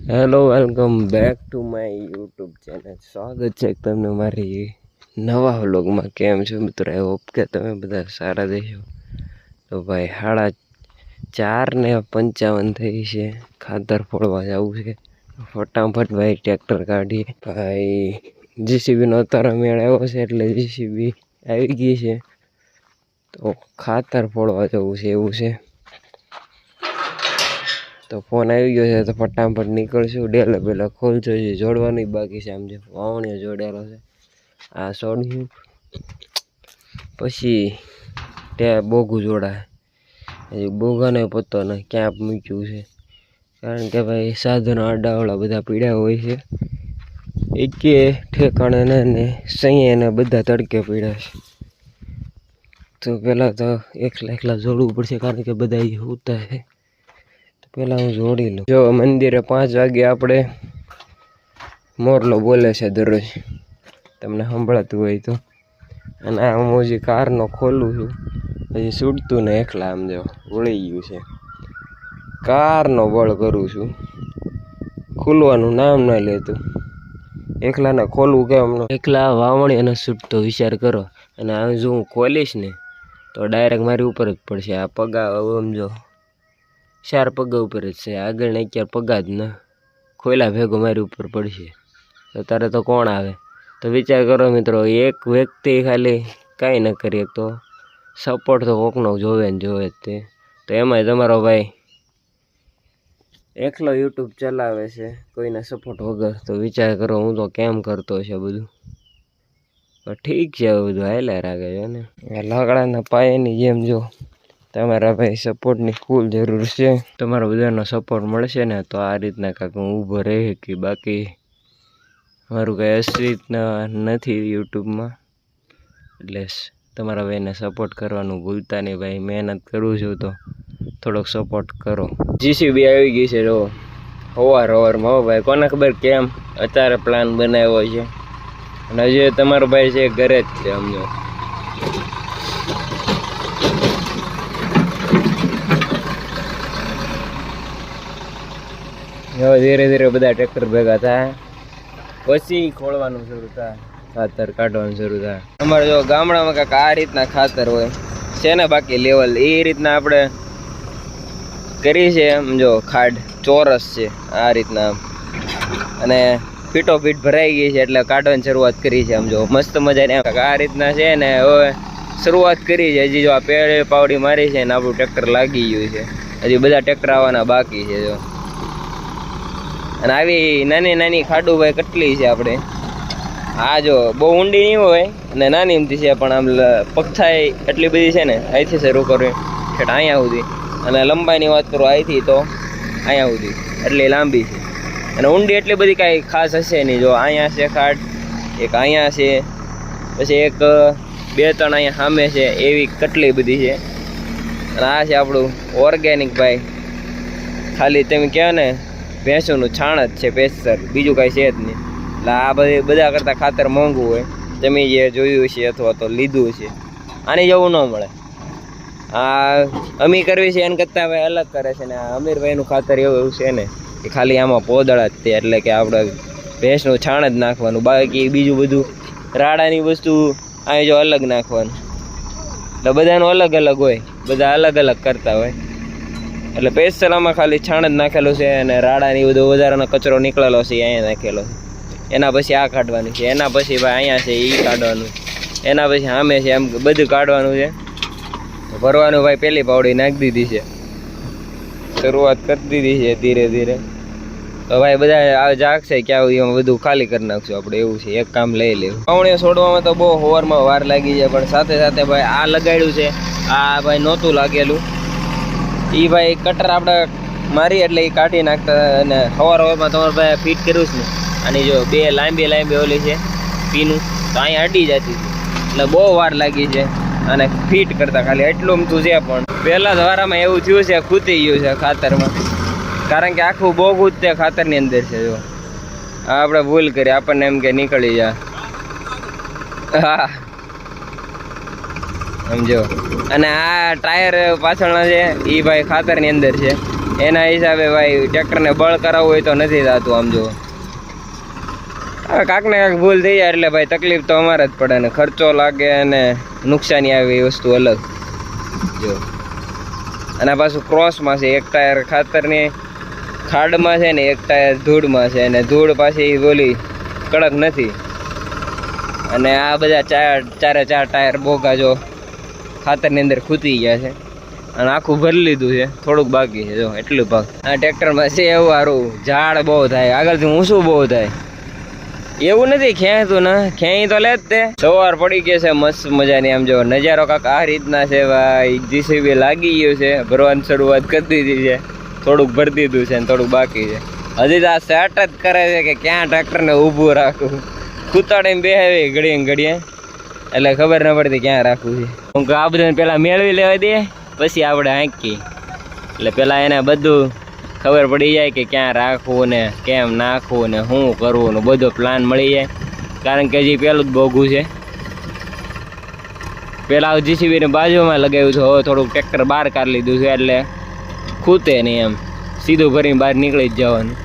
Hello, welcome back to my YouTube channel. સ્વાગત છે તમને મારી નવા વ્લોગમાં. કેમ છો મિત્રો? આઈ હોપ કે તમે બધા સારા દેશો. તો ભાઈ 4:55 થઈ છે. ખાતર ફોડવા જવું છે. ફટાફટ ભાઈ ટ્રેક્ટર કાઢીએ. ભાઈ જીસીબીનો અત્યારે મેળ આવ્યો છે એટલે જીસીબી આવી ગઈ છે. તો ખાતર ફોડવા જવું છે એવું છે. તો ફોન આવી ગયો છે તો ફટાફટ નીકળશું. ડેલા પહેલાં ખોલજો. જે જોડવાનું બાકી છે. આમ જે વાવણીઓ જોડેલો છે આ છોડ્યું, પછી ત્યાં બોગું જોડાય. હજી બોગાને પતો ને ક્યાં મૂક્યું છે, કારણ કે ભાઈ સાધનો આડાવાળા બધા પીડ્યા હોય છે. એકે ઠેકાણે ને સૈયે બધા તડકે પીડ્યા છે. તો પહેલાં તો એકલા જોડવું પડશે, કારણ કે બધા એ હોતા છે. પેલા હું જોડી લઉં. જો મંદિરે 5 વાગે આપણે મોરલો બોલે છે દરરોજ, તમને સંભળાતું હોય તો. અને આ હું હજી કારનો ખોલું છું, હજી છૂટતું ને એકલા આમ જો વળી ગયું છે. કારનો બળ કરું છું, ખુલવાનું નામ ના લેતું. એકલાને ખોલવું કેમ? એકલા વાવણી અને છૂટતો વિચાર કરો. અને આ જો હું ખોલીશ ને તો ડાયરેક્ટ મારી ઉપર જ પડશે. આ પગા સમજો 4 પગા ઉપર જ છે, આગળ ને 11 પગા જ ને ખોયલા ભેગો મારી ઉપર પડશે. તો તારે તો કોણ આવે? તો વિચાર કરો મિત્રો, એક વ્યક્તિ ખાલી કાંઈ ન કરીએ તો સપોર્ટ તો કોકનો જોવે ને જોવે જ તે. તો એમાંય તમારો ભાઈ એકલો યુટ્યુબ ચલાવે છે કોઈના સપોર્ટ વગર. તો વિચાર કરો હું તો કેમ કરતો છે બધું. ઠીક છે, બધું હાલ્યા રાખે છે ને. લાકડાના પાયાની જેમ જો તમારા ભાઈ સપોર્ટની ફૂલ જરૂર છે. તમારો બધાનો સપોર્ટ મળશે ને તો આ રીતના કાંઈક હું ઊભો રહી શકી. બાકી મારું કંઈ અસ્તિત્વ નથી યુટ્યુબમાં. એટલે તમારા ભાઈને સપોર્ટ કરવાનું ભૂલતા નહીં ભાઈ. મહેનત કરું છું તો થોડોક સપોર્ટ કરો. જીસીબી આવી ગઈ છે જો સવારમાં. હો ભાઈ, કોને ખબર કેમ અત્યારે પ્લાન બનાવ્યો છે. અને હજી તમારો ભાઈ છે ઘરે જ છે સમજો. હવે ધીરે ધીરે બધા ટ્રેક્ટર ભેગા થાય પછી ખોળવાનું શરૂ થાય, ખાતર કાઢવાનું શરૂ થાય. અમારે જો ગામડામાં કાંઈક આ રીતના ખાતર હોય છે ને. બાકી લેવલ એ રીતના આપણે કરી છે. એમ જો ખાડ ચોરસ છે આ રીતના, અને ફીટો ફીટ ભરાઈ ગઈ છે એટલે કાઢવાની શરૂઆત કરી છે. આમ જો મસ્ત મજાની આ રીતના છે ને. હવે શરૂઆત કરી છે. હજી જો આ પેડે પાવડી મારી છે ને આપણું ટ્રેક્ટર લાગી ગયું છે. હજી બધા ટ્રેક્ટર આવવાના બાકી છે જો. અને આવી નાની નાની ખાડું ભાઈ કેટલી છે આપણે. આ જો બહુ ઊંડી નહીં હોય અને નાની એમથી છે, પણ આમ પગથાઈ એટલી બધી છે ને. અહીંથી શરૂ કરવી ઠેઠ અહીંયા સુધી, અને લંબાઈની વાત કરું અહીંથી તો અહીંયા સુધી એટલી લાંબી છે. અને ઊંડી એટલી બધી કાંઈ ખાસ હશે નહીં. જો અહીંયા છે ખાડ, એક અહીંયા છે, પછી એક 2-3 અહીંયા સામે છે. એવી કેટલી બધી છે. અને આ છે આપણું ઓર્ગેનિક ભાઈ. ખાલી તમે કહો ને ભેંસોનું છાણ જ છે પેસ્ટર, બીજું કાંઈ છે જ નહીં. એટલે આ બધા કરતાં ખાતર મોંઘું હોય. તમે જે જોયું છે અથવા તો લીધું છે, આની જેવું ન મળે. આ અમી કરવી છે એને કરતાં ભાઈ અલગ કરે છે. ને આ અમીરભાઈનું ખાતર એવું છે ને કે ખાલી આમાં પોદળા જ તે, એટલે કે આપણે ભેંસનું છાણ જ નાખવાનું. બાકી બીજું બધું રાડાની વસ્તુ અહીં જો અલગ નાખવાનું. એટલે બધાનું અલગ અલગ હોય, બધા અલગ અલગ કરતા હોય. એટલે પેસ્ટલામાં ખાલી છાણ જ નાખેલું છે, અને રાડાની બધો વધારાનો કચરો નીકળેલો છે અહીંયા નાખેલો છે. એના પછી આ કાઢવાનું છે, એના પછી ભાઈ અહીંયા છે એ કાઢવાનું, એના પછી સામે છે, એમ બધું કાઢવાનું છે. ભરવાનું ભાઈ પહેલી પાવડી નાખી દીધી છે, શરૂઆત કરી દીધી છે ધીરે ધીરે. તો ભાઈ બધા જાગશે ક્યાં એમાં બધું ખાલી કરી નાખશું આપણે. એવું છે, એક કામ લઈ લેવું. પાવણીઓ છોડવામાં તો બહુ સવારમાં વાર લાગી જાય, પણ સાથે સાથે ભાઈ આ લગાડ્યું છે. આ ભાઈ નહોતું લાગેલું એ ભાઈ કટર આપણે મારી એટલે એ કાઢી નાખતા. અને સવારમાં તમારે ભાઈ ફિટ કર્યું છે ને. આની જો 2 લાંબી ઓલી છે પીનું, તો અહીંયા અડી જતી હતી એટલે બહુ વાર લાગી છે. અને ફિટ કરતા ખાલી એટલું અમથું છે. પણ પહેલા જ વારામાં એવું થયું છે, ખૂતી ગયું છે ખાતરમાં. કારણ કે આખું બોગું જ તે ખાતરની અંદર છે. જો આપણે ભૂલ કરી, આપણને એમ કે નીકળી જાય. હા સમજો. અને આ ટાયર પાછળના છે એ ભાઈ ખાતરની અંદર છે. એના હિસાબે ભાઈ ટ્રેક્ટરને બળ કરાવવું હોય તો નથી થતું. આમ જો હવે કાંક ને કાંક ભૂલ થઈ જાય એટલે ભાઈ તકલીફ તો અમારે જ પડે ને, ખર્ચો લાગે અને નુકસાની આવે એ વસ્તુ અલગ. જો અને પાછું ક્રોસમાં છે, એક ટાયર ખાતરની ખાડમાં છે ને એક ટાયર ધૂળમાં છે, અને ધૂળ પાછી બોલી કડક નથી. અને આ બધા ચારે ચાર ટાયર બોગા જો ખાતરની અંદર ખૂતી ગયા છે, અને આખું ભરી લીધું છે, થોડુંક બાકી છે. જો એટલું ભાગ આ ટ્રેક્ટરમાં છે એવું સારું, ઝાડ બહુ થાય, આગળથી ઊંચું બહુ થાય. એવું નથી ખેંચતું ને, ખેંચી તો લે જ તે. સવાર પડી ગઈ છે મસ્ત મજાની. આમ જો નજારો કાંક આ રીતના છે ભાઈ. જીસીબી લાગી ગયું છે, ભરવાની શરૂઆત કરી દીધી છે, થોડુંક ભરી દીધું છે ને થોડુંક બાકી છે. હજી તો આ સેટ જ કરે છે કે ક્યાં ટ્રેક્ટરને ઊભું રાખવું. કૂતાડીને બેહાવી ઘડીએ ઘડીએ એટલે ખબર ન પડતી ક્યાં રાખવું છે. હું આ બધું પેલા મેળવી લેવા દઈએ પછી આપણે આંકી, એટલે પેલા એને બધું ખબર પડી જાય કે ક્યાં રાખવું ને કેમ નાખવું ને શું કરવું ને બધો પ્લાન મળી જાય. કારણ કે હજી પેલું જ બોગું છે. પેલા જીસીબીને બાજુમાં લગાવ્યું છે, હવે થોડુંક ટ્રેક્ટર બહાર કાઢી લીધું છે એટલે ખૂતે નહીં, એમ સીધું ભરીને બહાર નીકળી જ જવાનું.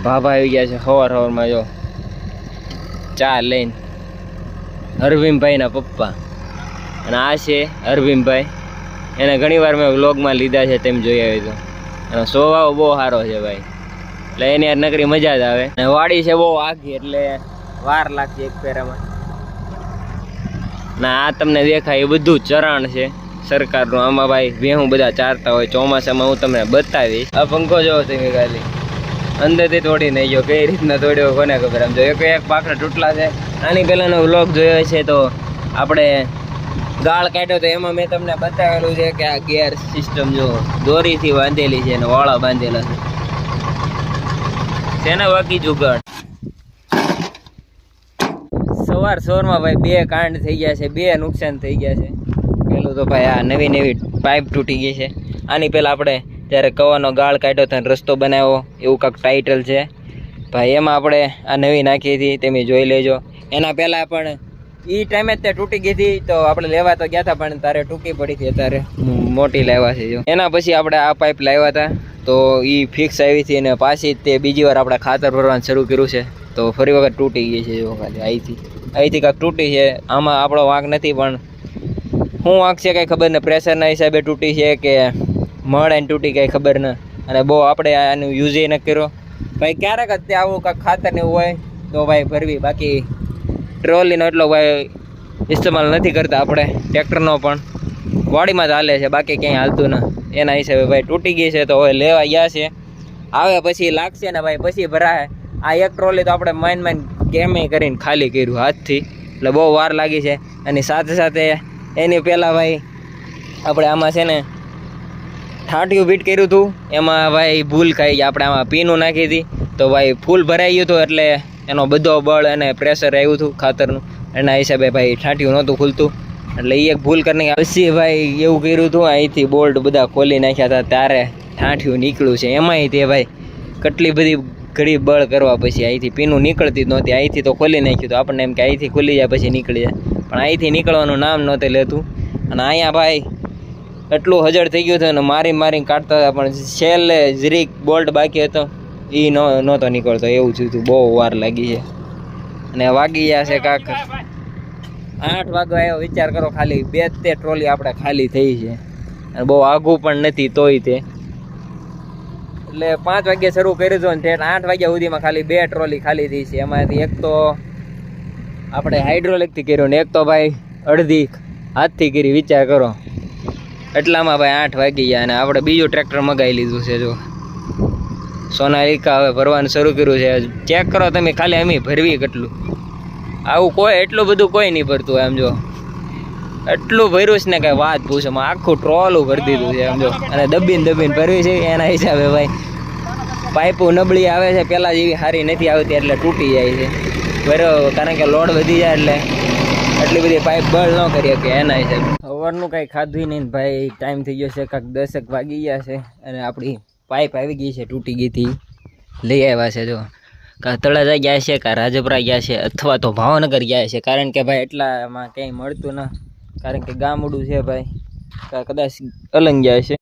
ભાભા આવી ગયા છે સવારમાં. જો ચા લઈને હરભીમભાઈના પપ્પા, અને આ છે હરભીમભાઈ. એને ઘણીવાર મેં વ્લોગમાં લીધા છે, તેમ જોઈ આવી તો. અને સ્વભાવ બહુ સારો છે ભાઈ, એટલે એની યાર નકરી મજા જ આવે. અને વાડી છે બહુ આખી એટલે વાર લાગશે એક ફેરામાં. ના આ તમને દેખાય એ બધું ચરણ છે સરકારનું. આમાં ભાઈ ભેહું બધા ચારતા હોય. ચોમાસામાં હું તમને બતાવીશ. આ પંખો જોવો તમે ખાલી અંદરથી તોડી નહીં ગયો, કઈ રીતના તોડ્યો કોને ખબર. આમ જો એક પાકડા તૂટલા છે. આની પહેલાંનો વ્લોગ જોયો છે તો આપણે ગાળ કાઢ્યો તો એમાં મેં તમને બતાવેલું છે કે આ ગેર સિસ્ટમ જો દોરીથી બાંધેલી છે અને વાળા બાંધેલા છે. તેને બાકી જુગાડ. સવારમાં ભાઈ બે કાંડ થઈ ગયા છે, બે નુકસાન થઈ ગયા છે. પેલું તો ભાઈ આ નવી પાઇપ તૂટી ગઈ છે. આની પહેલાં આપણે ત્યારે કવાનો ગાળ કાઢ્યો તો રસ્તો બનાવ્યો એવું કાંક ટાઇટલ છે ભાઈ. એમાં આપણે આ નવી નાખી હતી, તમે જોઈ લેજો. એના પહેલાં પણ એ ટાઈમે જ તે તૂટી ગઈ હતી તો આપણે લેવા તો ગયા હતા, પણ તારે ટૂંકી પડી હતી, અત્યારે મોટી લાવ્યા છે. જો એના પછી આપણે આ પાઇપ લાવ્યા હતા તો એ ફિક્સ આવી હતી, અને પાછી તે બીજી વાર આપણે ખાતર ભરવાનું શરૂ કર્યું છે તો ફરી વખત તૂટી ગઈ છે. જો ખાલી અહીંથી કાંઈક તૂટી છે. આમાં આપણો વાંક નથી, પણ શું વાંક છે કાંઈ ખબર ને. પ્રેશરના હિસાબે તૂટી છે કે મળાઈને તૂટી કાંઈ ખબર ન. અને બહુ આપણે આનું યુઝ ન કર્યો ભાઈ. ક્યારેક જ તે આવું કાંઈક ખાતર ને એવું હોય તો ભાઈ ભરવી, બાકી ટ્રોલીનો એટલો ભાઈ ઇસ્તેમાલ નથી કરતા આપણે. ટ્રેક્ટરનો પણ વાડીમાં જ હાલે છે, બાકી ક્યાંય હાલતું ન. એના હિસાબે ભાઈ તૂટી ગઈ છે તો હવે લેવા ગયા છે. આવે પછી લાગશે ને ભાઈ પછી ભરાય. આ એક ટ્રોલી તો આપણે માઇન કેમે કરીને ખાલી કર્યું હાથથી, એટલે બહુ વાર લાગી છે. અને સાથે સાથે એની પહેલાં ભાઈ આપણે આમાં છે ને ઠાઠિયું ફીટ કર્યું હતું, એમાં ભાઈ ભૂલ ખાઈ ગઈ. આપણે આમાં પીનું નાખી હતી તો ભાઈ ફૂલ ભરાઈ ગયું હતું, એટલે એનો બધો બળ અને પ્રેશર આવ્યું હતું ખાતરનું. એના હિસાબે ભાઈ ઠાઠિયું નહોતું ખુલતું, એટલે એ એક ભૂલ કરીને પછી ભાઈ એવું કર્યું હતું. અહીંથી બોલ્ટ બધા ખોલી નાખ્યા હતા ત્યારે ઠાઠિયું નીકળ્યું છે. એમાંય તે ભાઈ કેટલી બધી ઘડી બળ કરવા પછી અહીંથી પીનું નીકળતી જ નહોતી. અહીંથી તો ખોલી નાખ્યું હતું. આપણને એમ કે અહીંથી ખુલી જાય પછી નીકળી જાય, પણ અહીંથી નીકળવાનું નામ નહોતું લેતું. અને અહીંયા ભાઈ એટલું હજળ થઈ ગયું હતું ને મારીને કાઢતા હતા, પણ છેલ્લે જરીક બોલ્ટ બાકી હતો એ નહોતો નીકળતો. એવું થયું હતું, બહુ વાર લાગી છે. અને વાગી ગયા છે કાંક 8 વાગવા આવ્યો. વિચાર કરો ખાલી 2 ટ્રોલી આપણે ખાલી થઈ છે, અને બહુ આઘું પણ નથી તોય તે. એટલે 5 વાગ્યે શરૂ કર્યું હતું ને 8 વાગ્યા સુધીમાં ખાલી 2 ટ્રોલી ખાલી થઈ છે. એમાંથી એક તો આપણે હાઇડ્રોલિકથી કર્યું ને એક તો ભાઈ અડધી હાથથી કરી. વિચાર કરો એટલામાં ભાઈ 8 વાગી ગયા. અને આપણે બીજું ટ્રેક્ટર મગાવી લીધું છે. જો સોનાલિકા હવે ભરવાનું શરૂ કર્યું છે. ચેક કરો તમે ખાલી અમે ભરવી કેટલું. આવું કોઈ એટલું બધું કોઈ નહીં ભરતું. એમ જો એટલું ભર્યું છે ને કાંઈ વાત પૂછો. આખું ટ્રોલું ભરી દીધું છે. એમ જો અને દબીને ભરવી છે. એના હિસાબે ભાઈ પાઇપો નબળી આવે છે, પહેલાં જેવી સારી નથી આવતી, એટલે તૂટી જાય છે ભર્યો. કારણ કે લોડ વધી જાય એટલે એટલી બધી પાઇપ બળ ન કરી શકે. એના હિસાબે સવારનું કાંઈ ખાધું નહીં ભાઈ. ટાઈમ થઈ ગયો છે કાંઈક 10 વાગી ગયા છે, અને આપણી પાઇપ આવી ગઈ છે તૂટી ગઈ હતી, લઈ આવ્યા છે. જો કાં તળાજા ગયા છે, કાં રાજપરા ગયા છે, અથવા તો ભાવનગર ગયા છે. કારણ કે ભાઈ એટલામાં કંઈ મળતું ના, કારણ કે ગામડું છે ભાઈ. કાં કદાચ અલંગ ગયા છે.